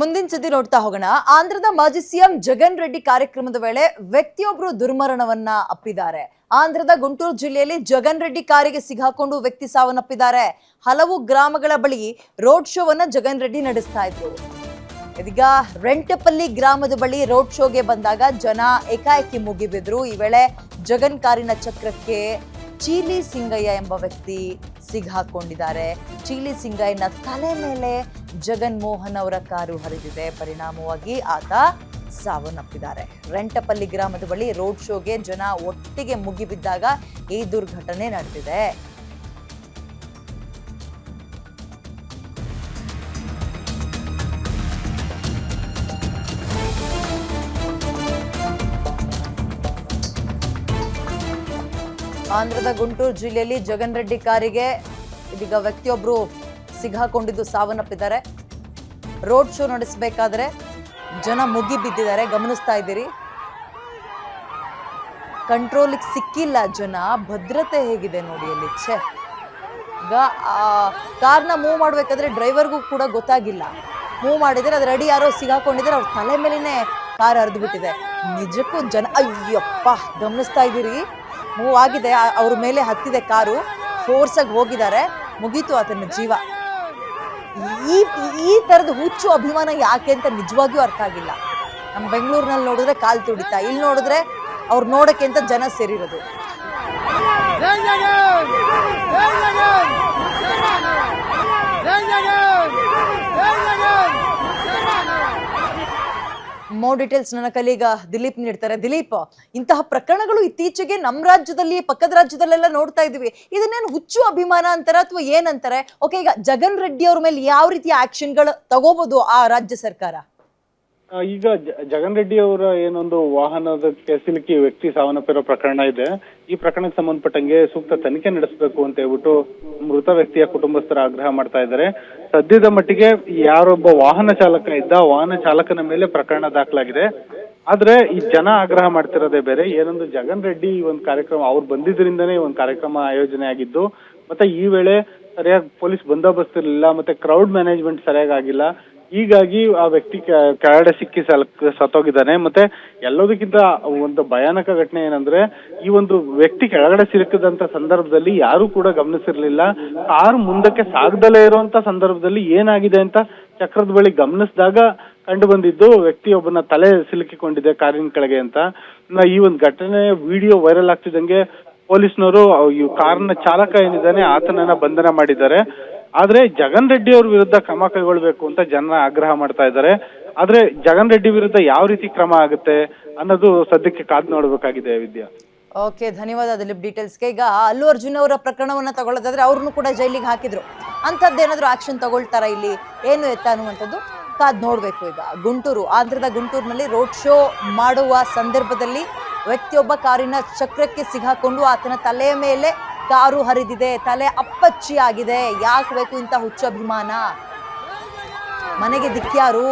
ಮುಂದಿನ ಸುದ್ದಿ ನೋಡ್ತಾ ಹೋಗೋಣ. ಆಂಧ್ರದ ಮಾಜಿ ಸಿಎಂ ಜಗನ್ ರೆಡ್ಡಿ ಕಾರ್ಯಕ್ರಮದ ವೇಳೆ ವ್ಯಕ್ತಿಯೊಬ್ಬರು ದುರ್ಮರಣವನ್ನ ಅಪ್ಪಿದ್ದಾರೆ. ಆಂಧ್ರದ ಗುಂಟೂರು ಜಿಲ್ಲೆಯಲ್ಲಿ ಜಗನ್ ರೆಡ್ಡಿ ಕಾರಿಗೆ ಸಿಗಾಕೊಂಡು ವ್ಯಕ್ತಿ ಸಾವನ್ನಪ್ಪಿದ್ದಾರೆ. ಹಲವು ಗ್ರಾಮಗಳ ಬಳಿ ರೋಡ್ ಶೋವನ್ನ ಜಗನ್ ರೆಡ್ಡಿ ನಡೆಸ್ತಾ ಇದ್ರು. ಇದೀಗ ರೆಂಟಪಲ್ಲಿ ಗ್ರಾಮದ ಬಳಿ ರೋಡ್ ಶೋಗೆ ಬಂದಾಗ ಜನ ಏಕಾಏಕಿ ಮುಗಿಬಿದ್ರು. ಈ ವೇಳೆ ಜಗನ್ ಕಾರಿನ ಚಕ್ರಕ್ಕೆ ಚೀಲಿ ಸಿಂಗಯ್ಯ ಎಂಬ ವ್ಯಕ್ತಿ ಸಿಗಾಕೊಂಡಿದ್ದಾರೆ. ಚೀಲಿ ಸಿಂಗಯ್ಯನ ತಲೆ ಮೇಲೆ ಜಗನ್ ಮೋಹನ್ ಅವರ ಕಾರು ಹರಿದಿದೆ. ಪರಿಣಾಮವಾಗಿ ಆತ ಸಾವನ್ನಪ್ಪಿದ್ದಾರೆ. ರೆಂಟಪಲ್ಲಿ ಗ್ರಾಮದ ಬಳಿ ರೋಡ್ ಶೋಗೆ ಜನ ಒಟ್ಟಿಗೆ ಮುಗಿಬಿದ್ದಾಗ ಈ ದುರ್ಘಟನೆ ನಡೆದಿದೆ. ಆಂಧ್ರದ ಗುಂಟೂರು ಜಿಲ್ಲೆಯಲ್ಲಿ ಜಗನ್ ರೆಡ್ಡಿ ಕಾರಿಗೆ ಇದೀಗ ವ್ಯಕ್ತಿಯೊಬ್ಬರು ಸಿಗಾಕೊಂಡಿದ್ದು ಸಾವನ್ನಪ್ಪಿದ್ದಾರೆ. ರೋಡ್ ಶೋ ನಡೆಸಬೇಕಾದ್ರೆ ಜನ ಮುಗಿ ಬಿದ್ದಿದ್ದಾರೆ, ಗಮನಿಸ್ತಾ ಇದ್ದೀರಿ. ಕಂಟ್ರೋಲಿಗೆ ಸಿಕ್ಕಿಲ್ಲ ಜನ. ಭದ್ರತೆ ಹೇಗಿದೆ ನೋಡಿ ಅಲ್ಲಿ. ಈಗ ಕಾರ್ನ ಮೂವ್ ಮಾಡ್ಬೇಕಾದ್ರೆ ಡ್ರೈವರ್ಗೂ ಕೂಡ ಗೊತ್ತಾಗಿಲ್ಲ. ಮೂವ್ ಮಾಡಿದ್ರೆ ಅದ್ರ ಅಡಿ ಯಾರೋ ಸಿಗಾಕೊಂಡಿದ್ದಾರೆ, ಅವ್ರ ತಲೆ ಮೇಲಿನೇ ಕಾರ್ ಹರಿದು ಬಿಟ್ಟಿದೆ. ನಿಜಕ್ಕೂ ಜನ ಅಯ್ಯಪ್ಪ ಗಮನಿಸ್ತಾ ಇದ್ದೀರಿ. ಮೂವ್ ಆಗಿದೆ, ಅವ್ರ ಮೇಲೆ ಹತ್ತಿದೆ ಕಾರು, ಫೋರ್ಸ್ ಆಗಿ ಹೋಗಿದ್ದಾರೆ, ಮುಗೀತು ಆತನ ಜೀವ. ಈ ತರದ ಹುಚ್ಚು ಅಭಿಮಾನ ಯಾಕೆ ಅಂತ ನಿಜವಾಗಿಯೂ ಅರ್ಥ ಆಗಿಲ್ಲ. ನಮ್ಮ ಬೆಂಗಳೂರಿನಲ್ಲಿ ನೋಡಿದ್ರೆ ಕಾಲ್ ತುಡಿತಾ, ಇಲ್ಲಿ ನೋಡಿದ್ರೆ ಅವ್ರು ನೋಡಕ್ಕೆ ಅಂತ ಜನ ಸೇರಿರೋದು. ಮೋರ್ ಡೀಟೇಲ್ಸ್ ನನ್ನ ಕಲೀಗ ದಿಲೀಪ್ ನೀಡ್ತಾರೆ. ದಿಲೀಪ್, ಇಂತಹ ಪ್ರಕರಣಗಳು ಇತ್ತೀಚೆಗೆ ನಮ್ಮ ರಾಜ್ಯದಲ್ಲಿ, ಪಕ್ಕದ ರಾಜ್ಯದಲ್ಲೆಲ್ಲ ನೋಡ್ತಾ ಇದೀವಿ. ಇದನ್ನೇನು ಹುಚ್ಚು ಅಭಿಮಾನ ಅಂತಾರ ಅಥವಾ ಏನಂತಾರೆ? ಓಕೆ, ಈಗ ಜಗನ್ ರೆಡ್ಡಿ ಅವ್ರ ಮೇಲೆ ಯಾವ ರೀತಿಯ ಆಕ್ಷನ್ಗಳು ತಗೋಬಹುದು ಆ ರಾಜ್ಯ ಸರ್ಕಾರ? ಈಗ ಜಗನ್ ರೆಡ್ಡಿ ಅವರ ಏನೊಂದು ವಾಹನದ ಸಿಲುಕಿ ವ್ಯಕ್ತಿ ಸಾವನ್ನಪ್ಪಿರೋ ಪ್ರಕರಣ ಇದೆ. ಈ ಪ್ರಕರಣಕ್ಕೆ ಸಂಬಂಧಪಟ್ಟಂಗೆ ಸೂಕ್ತ ತನಿಖೆ ನಡೆಸಬೇಕು ಅಂತ ಹೇಳ್ಬಿಟ್ಟು ಮೃತ ವ್ಯಕ್ತಿಯ ಕುಟುಂಬಸ್ಥರ ಆಗ್ರಹ ಮಾಡ್ತಾ ಇದ್ದಾರೆ. ಸದ್ಯದ ಮಟ್ಟಿಗೆ ಯಾರೊಬ್ಬ ವಾಹನ ಚಾಲಕ ಇದ್ದ, ವಾಹನ ಚಾಲಕನ ಮೇಲೆ ಪ್ರಕರಣ ದಾಖಲಾಗಿದೆ. ಆದ್ರೆ ಈ ಜನ ಆಗ್ರಹ ಮಾಡ್ತಿರೋದೇ ಬೇರೆ. ಏನೊಂದು ಜಗನ್ ರೆಡ್ಡಿ ಈ ಒಂದು ಕಾರ್ಯಕ್ರಮ ಅವ್ರು ಬಂದಿದ್ರಿಂದನೇ ಈ ಒಂದು ಕಾರ್ಯಕ್ರಮ ಆಯೋಜನೆ ಆಗಿದ್ದು, ಮತ್ತೆ ಈ ವೇಳೆ ಸರಿಯಾಗಿ ಪೊಲೀಸ್ ಬಂದೋಬಸ್ತ್ ಇರಲಿಲ್ಲ, ಮತ್ತೆ ಕ್ರೌಡ್ ಮ್ಯಾನೇಜ್ಮೆಂಟ್ ಸರಿಯಾಗಿ ಆಗಿಲ್ಲ. ಹೀಗಾಗಿ ಆ ವ್ಯಕ್ತಿ ಕೆಳಗಡೆ ಸಿಕ್ಕಿ ಸತ್ತೋಗಿದ್ದಾನೆ. ಮತ್ತೆ ಎಲ್ಲದಕ್ಕಿಂತ ಒಂದು ಭಯಾನಕ ಘಟನೆ ಏನಂದ್ರೆ, ಈ ಒಂದು ವ್ಯಕ್ತಿ ಕೆಳಗಡೆ ಸಿಲುಕಿದಂತ ಸಂದರ್ಭದಲ್ಲಿ ಯಾರು ಕೂಡ ಗಮನಿಸಿರ್ಲಿಲ್ಲ. ಕಾರು ಮುಂದಕ್ಕೆ ಸಾಗದಲ್ಲೇ ಇರುವಂತ ಸಂದರ್ಭದಲ್ಲಿ ಏನಾಗಿದೆ ಅಂತ ಚಕ್ರದ ಬಳಿ ಗಮನಿಸಿದಾಗ ಕಂಡು ಬಂದಿದ್ದು ವ್ಯಕ್ತಿಯೊಬ್ಬನ ತಲೆ ಸಿಲುಕಿಕೊಂಡಿದೆ ಕಾರಿನ ಕೆಳಗೆ ಅಂತ. ಈ ಒಂದು ಘಟನೆ ವಿಡಿಯೋ ವೈರಲ್ ಆಗ್ತಿದ್ದಂಗೆ ಪೊಲೀಸ್ನವರು ಈ ಕಾರ್ನ ಚಾಲಕ ಏನಿದ್ದಾನೆ ಆತನನ್ನ ಬಂಧನ ಮಾಡಿದ್ದಾರೆ. ಆದ್ರೆ ಜಗನ್ ರೆಡ್ಡಿ ಅವ್ರ ವಿರುದ್ಧ ಕ್ರಮ ಕೈಗೊಳ್ಬೇಕು ಅಂತ ಜನ ಆಗ್ರಹ ಮಾಡ್ತಾ ಇದ್ದಾರೆ. ಆದ್ರೆ ಜಗನ್ ರೆಡ್ಡಿ ವಿರುದ್ಧ ಯಾವ ರೀತಿ ಕ್ರಮ ಆಗುತ್ತೆ ಅನ್ನೋದು ಸದ್ಯಕ್ಕೆ ಕಾದ್ ನೋಡ್ಬೇಕಾಗಿದೆ. ವಿದ್ಯಾ, ಓಕೆ, ಧನ್ಯವಾದ ದಿಲೀಪ್ ಡೀಟೇಲ್ಸ್ಗೆ. ಈಗ ಅಲ್ಲು ಅರ್ಜುನ್ ಅವರ ಪ್ರಕರಣವನ್ನ ತಗೊಳ್ಳೋದಾದ್ರೆ ಅವ್ರನ್ನು ಕೂಡ ಜೈಲಿಗೆ ಹಾಕಿದ್ರು. ಅಂಥದ್ದೇನಾದ್ರೂ ಆಕ್ಷನ್ ತಗೊಳ್ತಾರ ಇಲ್ಲಿ ಏನು ಎತ್ತ ಅನ್ನುವಂಥದ್ದು ಕಾದ್ ನೋಡ್ಬೇಕು. ಈಗ ಆಂಧ್ರದ ಗುಂಟೂರಿನಲ್ಲಿ ರೋಡ್ ಶೋ ಮಾಡುವ ಸಂದರ್ಭದಲ್ಲಿ ವ್ಯಕ್ತಿಯೊಬ್ಬ ಕಾರಿನ ಚಕ್ರಕ್ಕೆ ಸಿಗಾಕೊಂಡು ಆತನ ತಲೆಯ ಮೇಲೆ ಕಾರು ಹರಿದಿದೆ. ತಲೆ ಅಪ್ಪಚ್ಚಿ ಆಗಿದೆ. ಯಾಕೆ ಬೇಕು ಇಂಥ ಹುಚ್ಚು ಅಭಿಮಾನ? ಮನೆಗೆ ದಿಕ್ಕ್ಯಾರು?